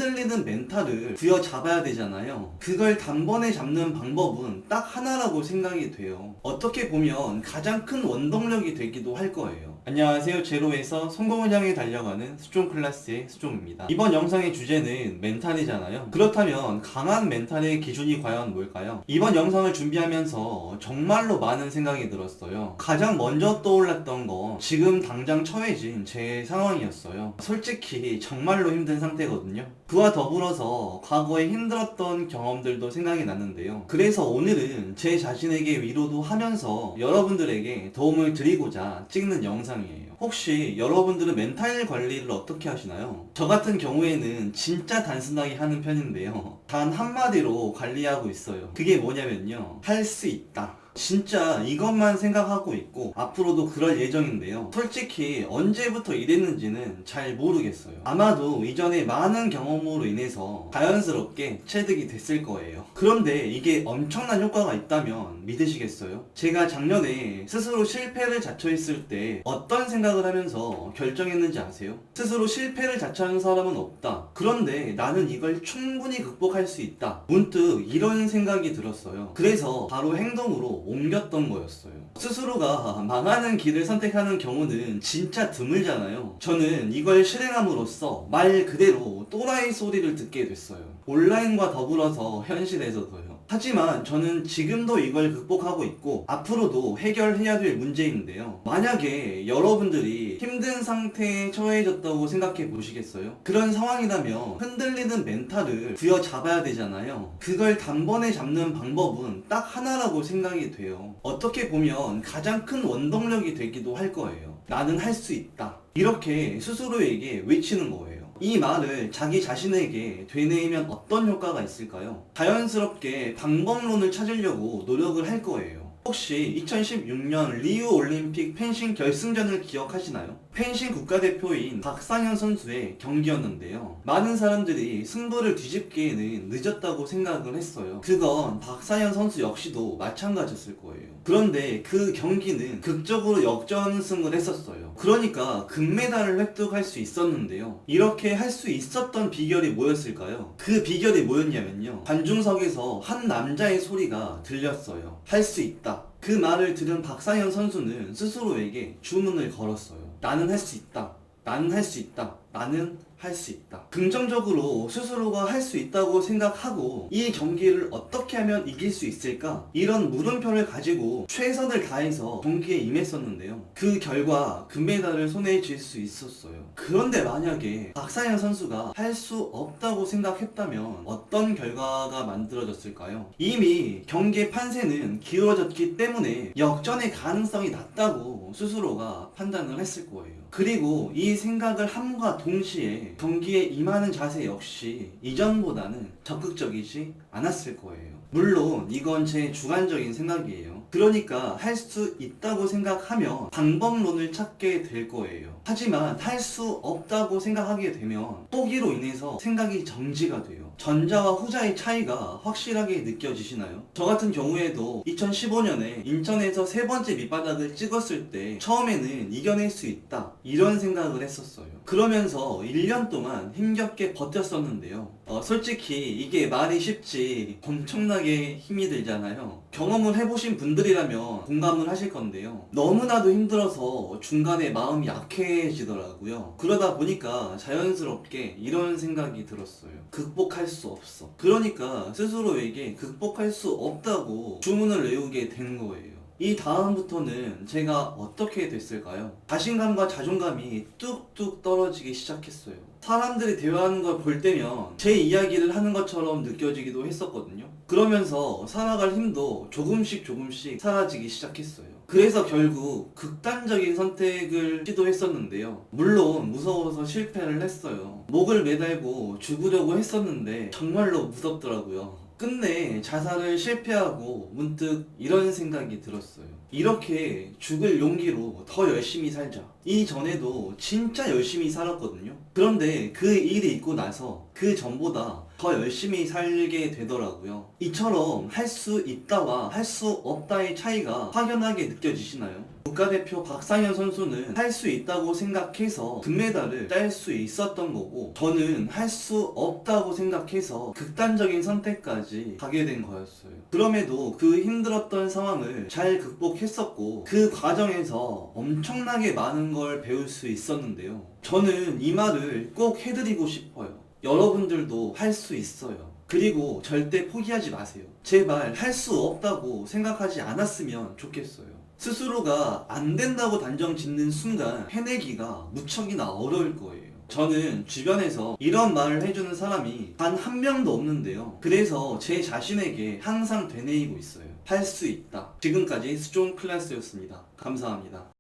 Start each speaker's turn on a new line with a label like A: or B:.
A: 흔들리는 멘탈을 부여잡아야 되잖아요. 그걸 단번에 잡는 방법은 딱 하나라고 생각이 돼요. 어떻게 보면 가장 큰 원동력이 되기도 할 거예요. 안녕하세요. 제로에서 성공을 향해 달려가는 수종 클래스의 수종입니다. 이번 영상의 주제는 멘탈이잖아요. 그렇다면 강한 멘탈의 기준이 과연 뭘까요? 이번 영상을 준비하면서 정말로 많은 생각이 들었어요. 가장 먼저 떠올랐던 건 지금 당장 처해진 제 상황이었어요. 솔직히 정말로 힘든 상태거든요. 그와 더불어서 과거에 힘들었던 경험들도 생각이 났는데요. 그래서 오늘은 제 자신에게 위로도 하면서 여러분들에게 도움을 드리고자 찍는 영상이에요. 혹시 여러분들은 멘탈 관리를 어떻게 하시나요? 저 같은 경우에는 진짜 단순하게 하는 편인데요. 단 한마디로 관리하고 있어요. 그게 뭐냐면요. 할 수 있다. 진짜 이것만 생각하고 있고 앞으로도 그럴 예정인데요. 솔직히 언제부터 이랬는지는 잘 모르겠어요. 아마도 이전에 많은 경험으로 인해서 자연스럽게 체득이 됐을 거예요. 그런데 이게 엄청난 효과가 있다면 믿으시겠어요? 제가 작년에 스스로 실패를 자처했을 때 어떤 생각을 하면서 결정했는지 아세요? 스스로 실패를 자처하는 사람은 없다. 그런데 나는 이걸 충분히 극복할 수 있다. 문득 이런 생각이 들었어요. 그래서 바로 행동으로 옮겼던 거였어요. 스스로가 망하는 길을 선택하는 경우는 진짜 드물잖아요. 저는 이걸 실행함으로써 말 그대로 또라이 소리를 듣게 됐어요. 온라인과 더불어서 현실에서도요. 하지만 저는 지금도 이걸 극복하고 있고 앞으로도 해결해야 될 문제인데요. 만약에 여러분들이 힘든 상태에 처해졌다고 생각해 보시겠어요? 그런 상황이라면 흔들리는 멘탈을 부여잡아야 되잖아요. 그걸 단번에 잡는 방법은 딱 하나라고 생각이 돼요. 어떻게 보면 가장 큰 원동력이 되기도 할 거예요. 나는 할 수 있다. 이렇게 스스로에게 외치는 거예요. 이 말을 자기 자신에게 되뇌이면 어떤 효과가 있을까요? 자연스럽게 방법론을 찾으려고 노력을 할 거예요. 혹시 2016년 리우 올림픽 펜싱 결승전을 기억하시나요? 펜싱 국가대표인 박상현 선수의 경기였는데요. 많은 사람들이 승부를 뒤집기에는 늦었다고 생각을 했어요. 그건 박상현 선수 역시도 마찬가지였을 거예요. 그런데 그 경기는 극적으로 역전승을 했었어요. 그러니까 금메달을 획득할 수 있었는데요. 이렇게 할 수 있었던 비결이 뭐였을까요? 그 비결이 뭐였냐면요. 관중석에서 한 남자의 소리가 들렸어요. 할 수 있다. 그 말을 들은 박상현 선수는 스스로에게 주문을 걸었어요. 나는 할 수 있다. 나는 할 수 있다. 나는 할 수 있다. 긍정적으로 스스로가 할 수 있다고 생각하고 이 경기를 어떻게 하면 이길 수 있을까? 이런 물음표를 가지고 최선을 다해서 경기에 임했었는데요. 그 결과 금메달을 손에 쥘 수 있었어요. 그런데 만약에 박상현 선수가 할 수 없다고 생각했다면 어떤 결과가 만들어졌을까요? 이미 경기의 판세는 기울어졌기 때문에 역전의 가능성이 낮다고 스스로가 판단을 했을 거예요. 그리고 이 생각을 함과 동시에 경기에 임하는 자세 역시 이전보다는 적극적이지 않았을 거예요. 물론 이건 제 주관적인 생각이에요. 그러니까 할 수 있다고 생각하면 방법론을 찾게 될 거예요. 하지만 할 수 없다고 생각하게 되면 포기로 인해서 생각이 정지가 돼요. 전자와 후자의 차이가 확실하게 느껴지시나요? 저 같은 경우에도 2015년에 인천에서 세 번째 밑바닥을 찍었을 때 처음에는 이겨낼 수 있다 이런 생각을 했었어요. 그러면서 1년 동안 힘겹게 버텼었는데요. 솔직히 이게 말이 쉽지 엄청나게 힘이 들잖아요. 경험을 해보신 분들이라면 공감을 하실 건데요. 너무나도 힘들어서 중간에 마음이 약해지더라고요. 그러다 보니까 자연스럽게 이런 생각이 들었어요. 극복할 수 없어. 그러니까 스스로에게 극복할 수 없다고 주문을 외우게 된 거예요. 이 다음부터는 제가 어떻게 됐을까요? 자신감과 자존감이 뚝뚝 떨어지기 시작했어요. 사람들이 대화하는 걸 볼 때면 제 이야기를 하는 것처럼 느껴지기도 했었거든요. 그러면서 살아갈 힘도 조금씩 사라지기 시작했어요. 그래서 결국 극단적인 선택을 시도했었는데요. 물론 무서워서 실패를 했어요. 목을 매달고 죽으려고 했었는데 정말로 무섭더라고요. 끝내 자살을 실패하고 문득 이런 생각이 들었어요. 이렇게 죽을 용기로 더 열심히 살자. 이전에도 진짜 열심히 살았거든요. 그런데 그 일이 있고 나서 그 전보다 더 열심히 살게 되더라고요. 이처럼 할 수 있다와 할 수 없다의 차이가 확연하게 느껴지시나요? 국가대표 박상현 선수는 할 수 있다고 생각해서 금메달을 딸 수 있었던 거고, 저는 할 수 없다고 생각해서 극단적인 선택까지 가게 된 거였어요. 그럼에도 그 힘들었던 상황을 잘 극복했었고, 그 과정에서 엄청나게 많은 걸 배울 수 있었는데요. 저는 이 말을 꼭 해드리고 싶어요. 여러분들도 할 수 있어요. 그리고 절대 포기하지 마세요. 제발 할 수 없다고 생각하지 않았으면 좋겠어요. 스스로가 안 된다고 단정 짓는 순간 해내기가 무척이나 어려울 거예요. 저는 주변에서 이런 말을 해주는 사람이 단 한 명도 없는데요. 그래서 제 자신에게 항상 되뇌이고 있어요. 할 수 있다. 지금까지 스존 클래스였습니다. 감사합니다.